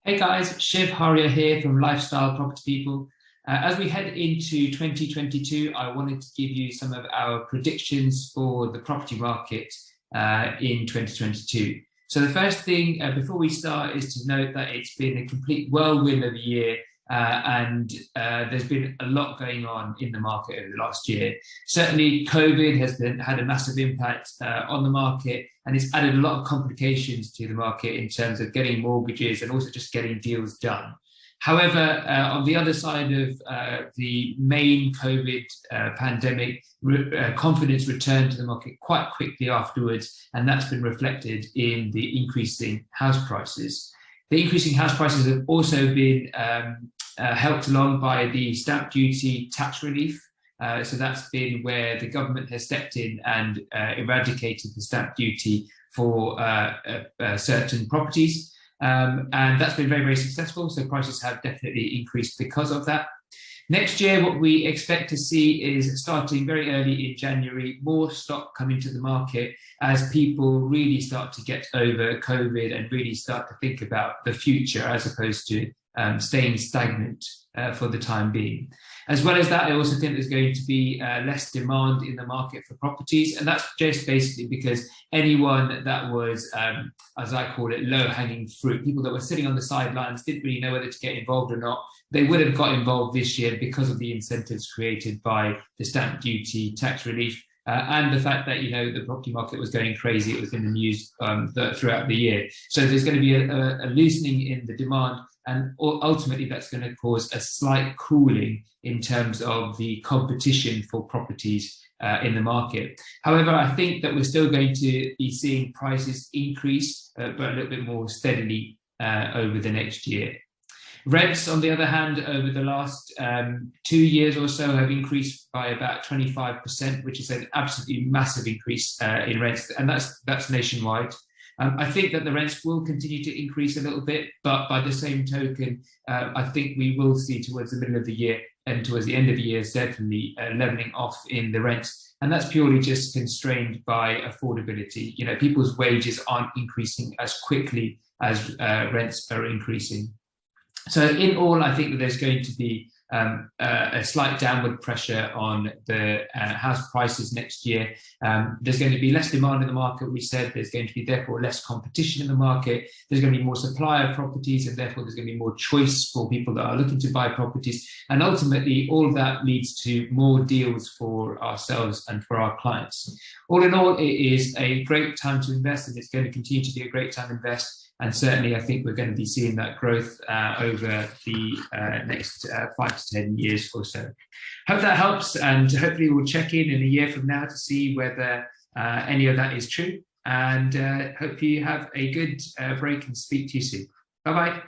Hey guys, Shiv Haria here from Lifestyle Property People. As we head into 2022, I wanted to give you some of our predictions for the property market in 2022. So the first thing before we start is to note that it's been a complete whirlwind of a year and there's been a lot going on in the market over the last year. Certainly COVID has had a massive impact on the market, and it's added a lot of complications to the market in terms of getting mortgages and also just getting deals done. However, on the other side of the main COVID pandemic, confidence returned to the market quite quickly afterwards, and that's been reflected in the increasing house prices. The increasing house prices have also been helped along by the stamp duty tax relief. So that's been where the government has stepped in and eradicated the stamp duty for certain properties. And that's been very, very successful. So prices have definitely increased because of that. Next year, what we expect to see is, starting very early in January, more stock coming to the market as people really start to get over COVID and really start to think about the future as opposed to staying stagnant for the time being. As well as that, I also think there's going to be less demand in the market for properties, and that's just basically because anyone that was, as I call it, low-hanging fruit, people that were sitting on the sidelines, didn't really know whether to get involved or not, they would have got involved this year because of the incentives created by the stamp duty tax relief. And the fact that, the property market was going crazy. It was in the news throughout the year. So there's going to be a loosening in the demand, and ultimately that's going to cause a slight cooling in terms of the competition for properties in the market. However, I think that we're still going to be seeing prices increase, but a little bit more steadily over the next year. Rents, on the other hand, over the last 2 years or so have increased by about 25%, which is an absolutely massive increase in rents, and that's nationwide. I think that the rents will continue to increase a little bit, but by the same token, I think we will see towards the middle of the year and towards the end of the year, certainly leveling off in the rents. And that's purely just constrained by affordability. People's wages aren't increasing as quickly as rents are increasing. So in all, I think that there's going to be a slight downward pressure on the house prices next year. There's going to be less demand in the market, we said. There's going to be therefore less competition in the market. There's going to be more supply of properties, and therefore there's going to be more choice for people that are looking to buy properties. And ultimately, all of that leads to more deals for ourselves and for our clients. All in all, it is a great time to invest, and it's going to continue to be a great time to invest. And certainly, I think we're going to be seeing that growth over the next 5 to 10 years or so. Hope that helps, and hopefully we'll check in a year from now to see whether any of that is true. And hope you have a good break and speak to you soon. Bye-bye.